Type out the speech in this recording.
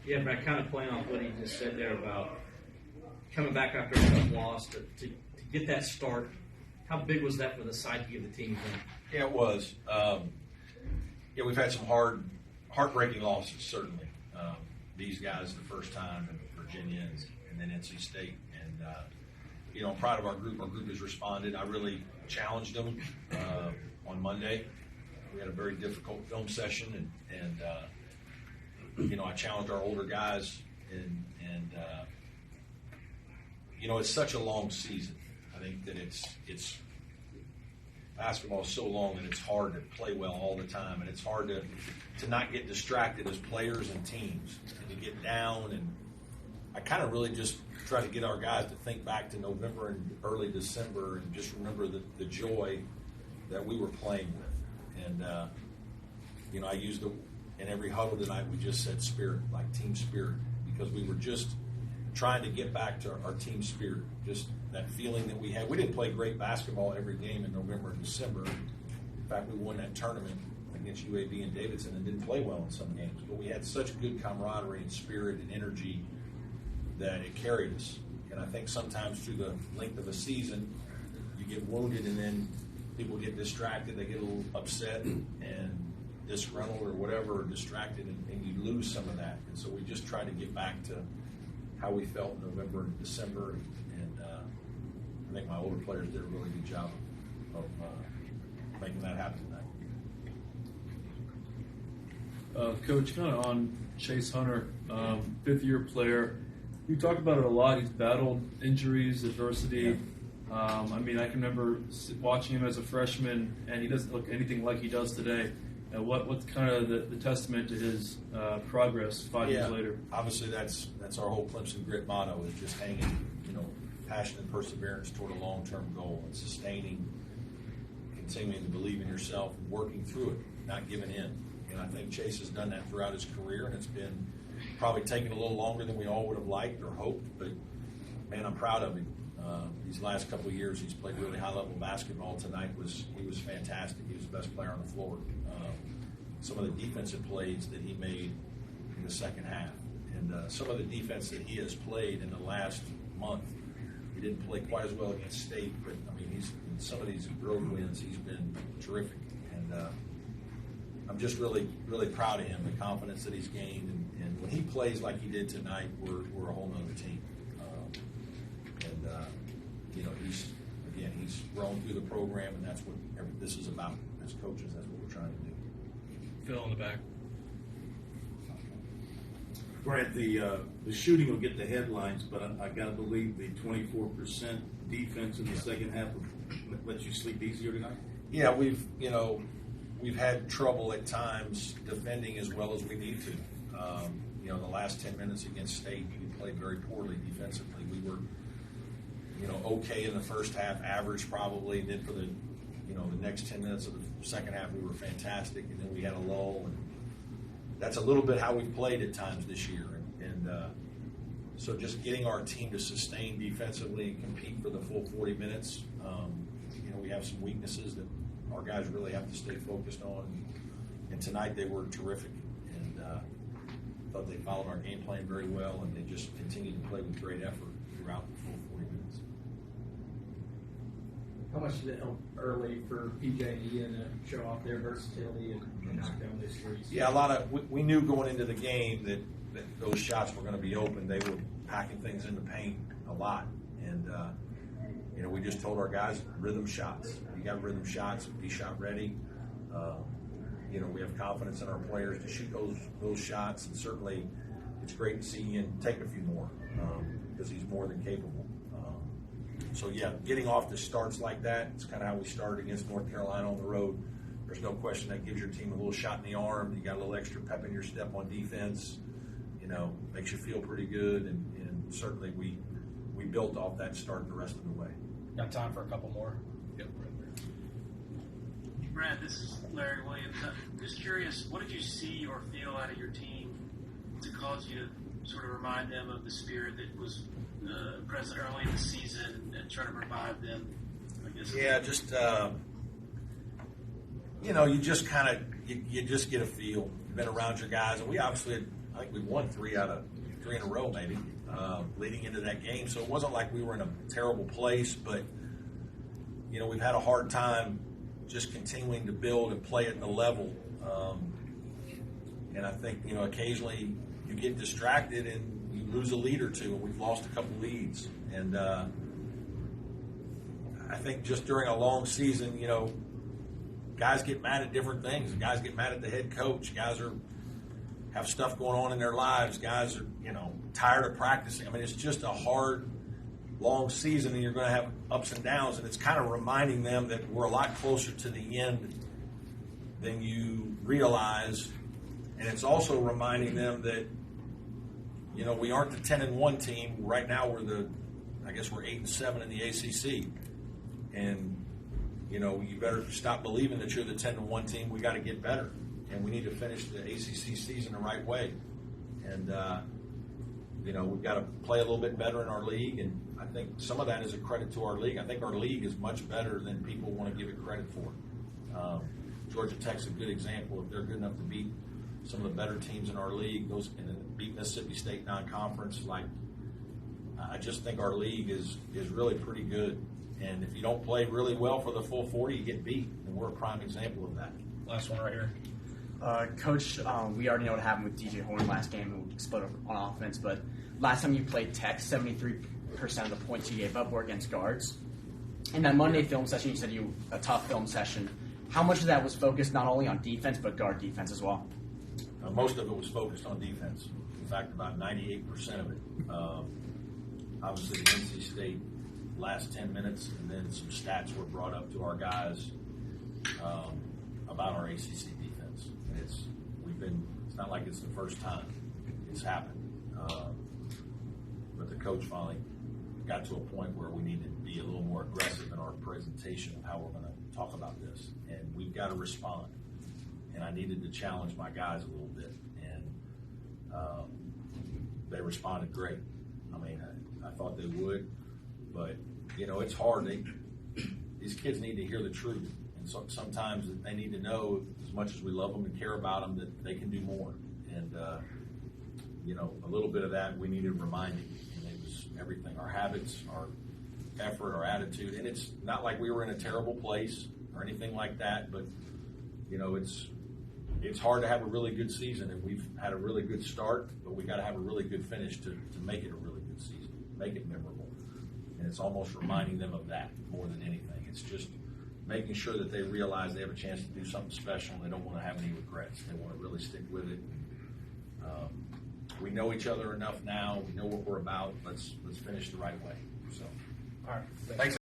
Yeah, Brad, kind of playing off what he just said there about coming back after a tough loss to get that start. How big was that for the psyche of the team then? Yeah, it was. We've had some heartbreaking losses, certainly. These guys the first time, and Virginia and then NC State. And, I'm proud of our group. Our group has responded. I really challenged them on Monday. We had a very difficult film session, and I challenged our older guys, and it's such a long season. I think that it's basketball is so long that it's hard to play well all the time, and it's hard to not get distracted as players and teams, and to get down. And I kind of really just try to get our guys to think back to November and early December and just remember the joy that we were playing with. And I used in every huddle tonight, we just said spirit, like team spirit, because we were just trying to get back to our team spirit, just that feeling that we had. We didn't play great basketball every game in November and December. In fact, we won that tournament against UAB and Davidson and didn't play well in some games. But we had such good camaraderie and spirit and energy that it carried us. And I think sometimes through the length of a season, you get wounded and then people get distracted. They get a little upset and disgruntled or whatever, or distracted, and you lose some of that. And so we just tried to get back to how we felt in November and December, and I think my older players did a really good job of making that happen tonight. Coach, kind of on Chase Hunter, fifth-year player. You talked about it a lot. He's battled injuries, adversity. Yeah. I can remember watching him as a freshman, and he doesn't look anything like he does today. What's kind of the testament to his progress 5 years later? Obviously, that's our whole Clemson grit motto, is just hanging, passion and perseverance toward a long-term goal, and sustaining, continuing to believe in yourself, and working through it, not giving in. And I think Chase has done that throughout his career, and it's been probably taken a little longer than we all would have liked or hoped, but man, I'm proud of him. These last couple of years, he's played really high-level basketball. Tonight he was fantastic. He was the best player on the floor. Some of the defensive plays that he made in the second half, and some of the defense that he has played in the last month. He didn't play quite as well against State, but he's in some of these road wins, he's been terrific, and I'm just really, really proud of him, the confidence that he's gained, and when he plays like he did tonight, we're a whole nother team. He's grown through the program, and that's what this is about. As coaches, that's what we're trying to do. Phil in the back. Brad, the shooting will get the headlines, but I got to believe the 24% defense in the second half will let you sleep easier tonight. Yeah, we've had trouble at times defending as well as we need to. The last 10 minutes against State, we played very poorly defensively. We were, okay in the first half, average probably. And then for the next 10 minutes of the second half, we were fantastic, and then we had a lull. And that's a little bit how we've played at times this year. And so just getting our team to sustain defensively and compete for the full 40 minutes, we have some weaknesses that our guys really have to stay focused on. And tonight they were terrific. And I thought they followed our game plan very well, and they just continued to play with great effort throughout the full 40 minutes. How much did it help early for PJ and Ian to show off their versatility and knock down those threes? Yeah, we knew going into the game that those shots were going to be open. They were packing things in the paint a lot. And, we just told our guys, rhythm shots. You got rhythm shots, be shot ready. We have confidence in our players to shoot those shots. And certainly it's great to see Ian take a few more because he's more than capable. So, getting off the starts like that, it's kind of how we started against North Carolina on the road. There's no question that gives your team a little shot in the arm. You got a little extra pep in your step on defense. Makes you feel pretty good. And certainly we built off that start the rest of the way. Got time for a couple more? Yep. Brad, this is Larry Williams. I'm just curious, what did you see or feel out of your team to cause you to sort of remind them of the spirit that was present early in the season and try to revive them, I guess? Yeah, just, you just kind of, you just get a feel. You've been around your guys, and we obviously had I think we won 3 in a row, maybe, leading into that game. So it wasn't like we were in a terrible place, but, you know, we've had a hard time just continuing to build and play at the level. And I think, you know, occasionally you get distracted and you lose a lead or two, and we've lost a couple leads. And I think just during a long season, you know, guys get mad at different things. Guys get mad at the head coach. Guys have stuff going on in their lives. Guys are, you know, tired of practicing. I mean, it's just a hard, long season, and you're going to have ups and downs. And it's kind of reminding them that we're a lot closer to the end than you realize. And it's also reminding them that, you know, we aren't the 10-1 team. Right now we're 8-7 in the ACC. And, you know, you better stop believing that you're the 10-1 team. We got to get better. And we need to finish the ACC season the right way. And, you know, we've got to play a little bit better in our league. And I think some of that is a credit to our league. I think our league is much better than people want to give it credit for. Georgia Tech's a good example. If they're good enough to beat some of the better teams in our league, and then beat Mississippi State non-conference, I just think our league is really pretty good. And if you don't play really well for the full 40, you get beat. And we're a prime example of that. Last one right here. Coach, we already know what happened with DJ Horn last game, who exploded on offense. But last time you played Tech, 73% of the points you gave up were against guards. In that Monday film session, you said a tough film session. How much of that was focused not only on defense, but guard defense as well? Most of it was focused on defense. In fact, about 98% of it. Obviously, the NC State last 10 minutes, and then some stats were brought up to our guys about our ACC defense. And it's not like it's the first time it's happened. But the coach finally got to a point where we need to be a little more aggressive in our presentation of how we're going to talk about this. And we've got to respond. And I needed to challenge my guys a little bit. And they responded great. I mean, I thought they would. But, you know, it's hard. These kids need to hear the truth. And so sometimes they need to know, as much as we love them and care about them, that they can do more. And, you know, a little bit of that we needed reminding. And it was everything, our habits, our effort, our attitude. And it's not like we were in a terrible place or anything like that. But, you know, it's hard to have a really good season. And we've had a really good start, but we got to have a really good finish to make it a really good season, make it memorable. And it's almost reminding them of that more than anything. It's just making sure that they realize they have a chance to do something special and they don't want to have any regrets. They want to really stick with it. We know each other enough now. We know what we're about. Let's finish the right way. So, All right. thanks.